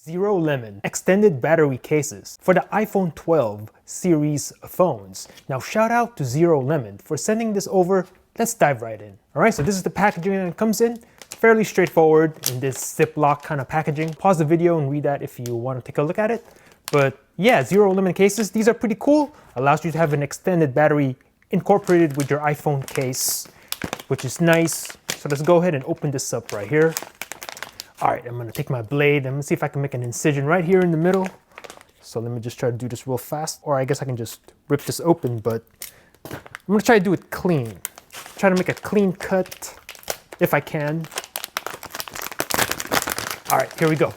ZeroLemon Extended Battery Cases for the iPhone 12 series phones. Now shout out to ZeroLemon for sending this over. Let's dive right in. Alright, so this is the packaging that it comes in. Fairly straightforward in this Ziploc kind of packaging. Pause the video and read that if you want to take a look at it. But yeah, ZeroLemon cases, these are pretty cool. Allows you to have an extended battery incorporated with your iPhone case, which is nice. So let's go ahead and open this up right here. All right, I'm gonna take my blade. I'm gonna see if I can make an incision right here in the middle. So let me just try to do this real fast. Or I guess I can just rip this open, but I'm gonna try to do it clean. Try to make a clean cut if I can. All right, here we go.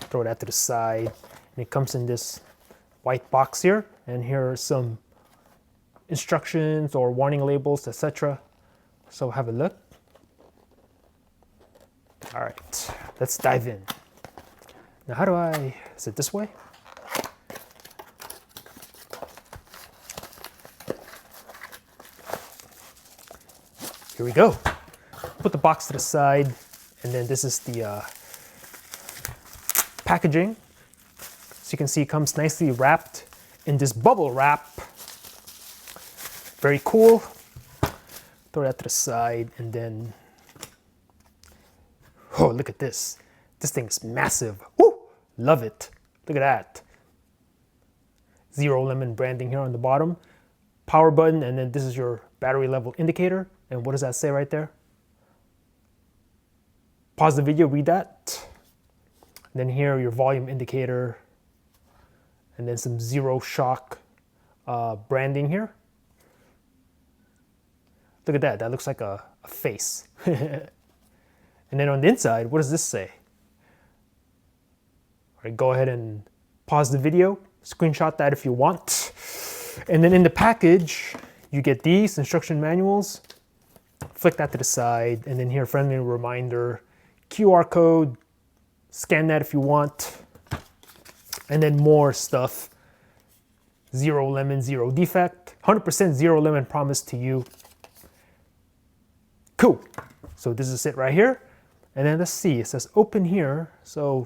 Throw that to the side. And it comes in this white box here. And here are some instructions or warning labels, etc. So have a look. All right, let's dive in. Now how do is it this way? Here we go. Put the box to the side, and then this is the packaging. So you can see it comes nicely wrapped in this bubble wrap. Very cool. Throw that to the side, and then, oh, look at this. This thing is massive. Woo! Love it. Look at that. ZeroLemon branding here on the bottom. Power button, and then this is your battery level indicator. And what does that say right there? Pause the video, read that. And then here, your volume indicator. And then some Zero Shock branding here. Look at that, that looks like a face. And then on the inside, what does this say? All right, go ahead and pause the video, screenshot that if you want. And then in the package, you get these instruction manuals. Flick that to the side, and then here, friendly reminder, QR code, scan that if you want. And then more stuff. ZeroLemon, zero defect. 100% ZeroLemon promise to you. Cool. So this is it right here. And then let's see, it says open here. So,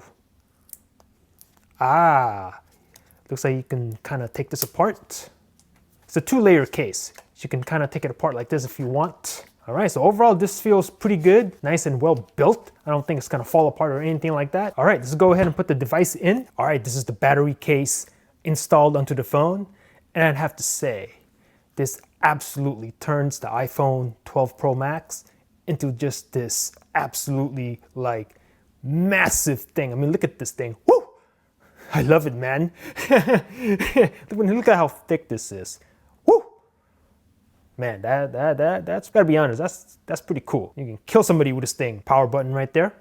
looks like you can kind of take this apart. It's a 2-layer case. So you can kind of take it apart like this if you want. All right, so overall this feels pretty good. Nice and well built. I don't think it's gonna fall apart or anything like that. All right, let's go ahead and put the device in. All right, this is the battery case installed onto the phone. And I'd have to say, this absolutely turns the iPhone 12 Pro Max into just this absolutely like massive thing. I mean, look at this thing. Woo! I love it, man. Look at how thick this is. Woo! Man, that's gotta be honest, that's pretty cool. You can kill somebody with this thing. Power button right there.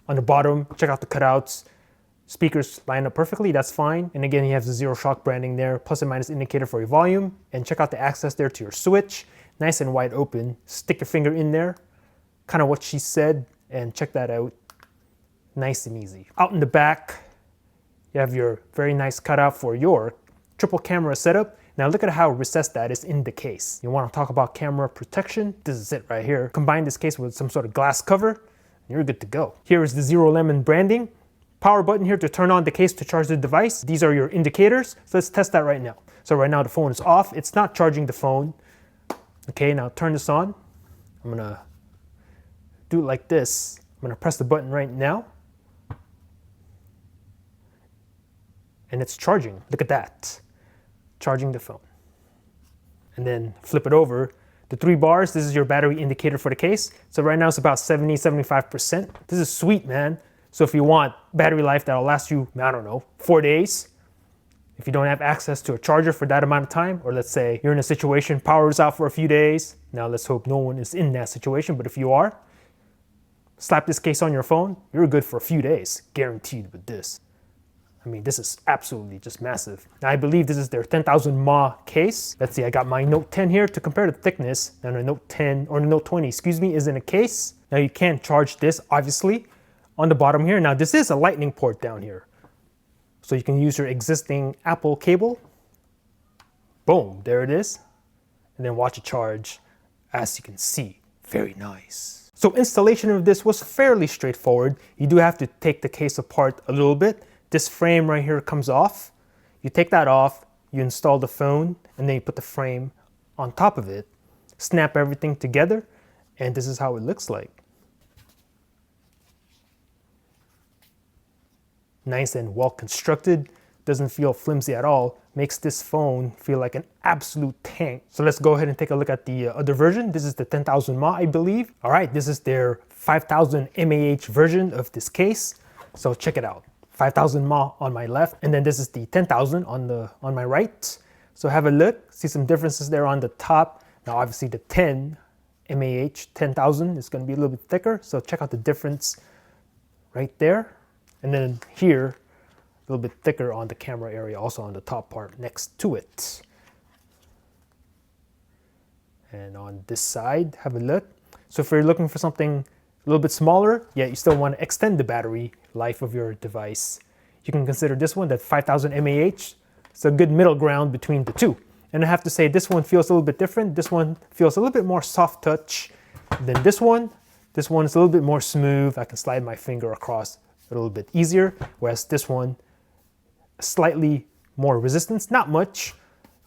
On the bottom, check out the cutouts. Speakers line up perfectly, that's fine. And again, you have the Zero Shock branding there, plus and minus indicator for your volume. And check out the access there to your switch. Nice and wide open. Stick your finger in there, kind of what she said, and check that out. Nice and easy. Out in the back, you have your very nice cutout for your triple camera setup. Now look at how recessed that is in the case. You want to talk about camera protection? This is it right here. Combine this case with some sort of glass cover, and you're good to go. Here is the ZeroLemon branding. Power button here to turn on the case to charge the device. These are your indicators. So let's test that right now. So right now the phone is off. It's not charging the phone. Okay, now turn this on. I'm gonna do it like this. I'm gonna press the button right now. And it's charging. Look at that. Charging the phone. And then flip it over. The 3 bars, this is your battery indicator for the case. So right now it's about 70-75%. This is sweet, man. So if you want battery life that'll last you, I don't know, 4 days, if you don't have access to a charger for that amount of time, or let's say you're in a situation, power is out for a few days. Now let's hope no one is in that situation, but if you are, slap this case on your phone, you're good for a few days, guaranteed with this. I mean, this is absolutely just massive. Now I believe this is their 10,000 mAh case. Let's see, I got my Note 10 here to compare the thickness. Now the Note 10, or the Note 20, excuse me, is in a case. Now you can't charge this, obviously, on the bottom here. Now this is a lightning port down here. So you can use your existing Apple cable. Boom, there it is. And then watch it charge, as you can see. Very nice. So installation of this was fairly straightforward. You do have to take the case apart a little bit. This frame right here comes off. You take that off, you install the phone, and then you put the frame on top of it, snap everything together, and this is how it looks like. Nice and well constructed, doesn't feel flimsy at all, makes this phone feel like an absolute tank. So let's go ahead and take a look at the other version. This is the 10,000 mAh, I believe. All right, this is their 5,000 mAh version of this case. So check it out. 5,000 mAh on my left, and then this is the 10,000 on my right. So have a look, see some differences there on the top. Now obviously the 10 mAh 10,000 is going to be a little bit thicker, so check out the difference right there. And then here, a little bit thicker on the camera area, also on the top part next to it. And on this side, have a look. So if you're looking for something a little bit smaller, yet you still want to extend the battery life of your device, you can consider this one, that 5,000 mAh. It's a good middle ground between the two. And I have to say, this one feels a little bit different. This one feels a little bit more soft touch than this one. This one is a little bit more smooth. I can slide my finger across a little bit easier, whereas this one, slightly more resistance, not much,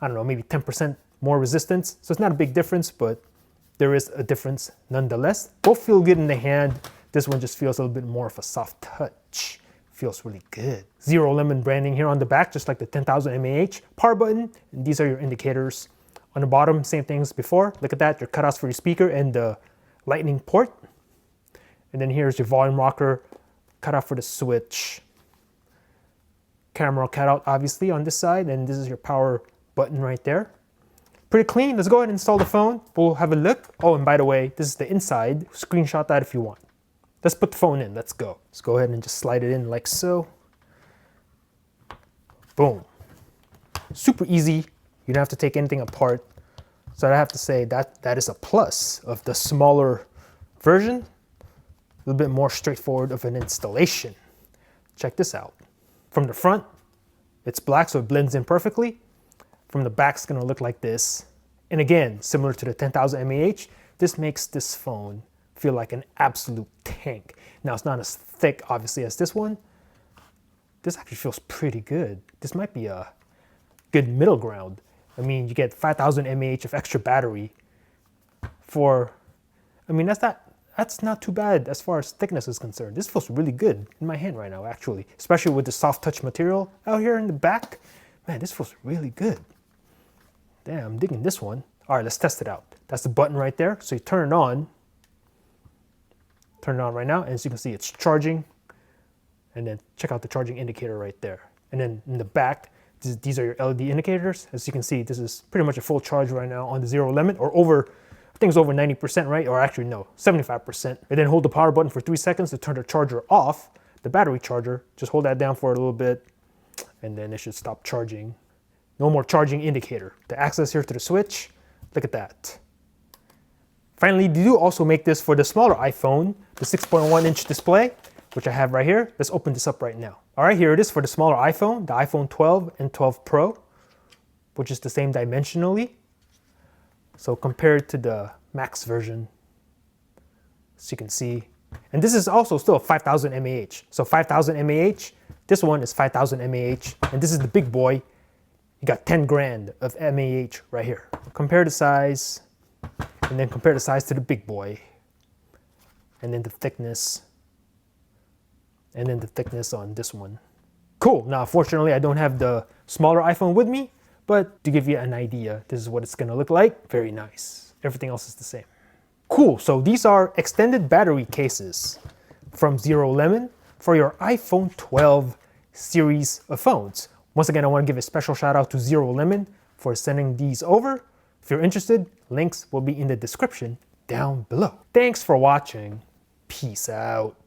I don't know, maybe 10% more resistance. So it's not a big difference, but there is a difference nonetheless. Both feel good in the hand. This one just feels a little bit more of a soft touch. Feels really good. ZeroLemon branding here on the back, just like the 10,000 mAh. Power button, and these are your indicators. On the bottom, same things before. Look at that, your cutouts for your speaker and the lightning port. And then here's your volume rocker, cutout for the switch. Camera cutout obviously on this side, and this is your power button right there. Pretty clean. Let's go ahead and install the phone. We'll have a look. Oh, and by the way, this is the inside. Screenshot that if you want. Let's put the phone in. Let's go. Let's go ahead and just slide it in like so. Boom. Super easy. You don't have to take anything apart. So I have to say that is a plus of the smaller version. A little bit more straightforward of an installation. Check this out. From the front, it's black, so it blends in perfectly. From the back, it's gonna look like this. And again, similar to the 10,000 mAh, this makes this phone feel like an absolute tank. Now, it's not as thick, obviously, as this one. This actually feels pretty good. This might be a good middle ground. I mean, you get 5,000 mAh of extra battery for, I mean, that's not too bad as far as thickness is concerned. This feels really good in my hand right now, actually, especially with the soft touch material out here in the back. Man, this feels really good. Damn, I'm digging this one. All right, let's test it out. That's the button right there. So you turn it on. Turn it on right now, and as you can see, it's charging. And then check out the charging indicator right there. And then in the back, these are your LED indicators. As you can see, this is pretty much a full charge right now on the ZeroLemon, or over, I think it's over 90%, right? Or actually, no, 75%. And then hold the power button for 3 seconds to turn the charger off, the battery charger. Just hold that down for a little bit, and then it should stop charging. No more charging indicator. The access here to the switch, look at that. Finally, they do also make this for the smaller iPhone, the 6.1-inch display, which I have right here. Let's open this up right now. All right, here it is for the smaller iPhone, the iPhone 12 and 12 Pro, which is the same dimensionally. So compared to the Max version, as you can see, and this is also still 5,000 mAh. So 5,000 mAh, this one is 5,000 mAh, and this is the big boy. You got 10 grand of mAh right here. Compare the size, and then compare the size to the big boy, and then the thickness, and then the thickness on this one. Cool. Now, fortunately, I don't have the smaller iPhone with me, but to give you an idea, this is what it's gonna look like. Very nice. Everything else is the same. Cool. So these are extended battery cases from ZeroLemon for your iPhone 12 series of phones. Once again, I want to give a special shout out to ZeroLemon for sending these over. If you're interested, links will be in the description down below. Thanks for watching. Peace out.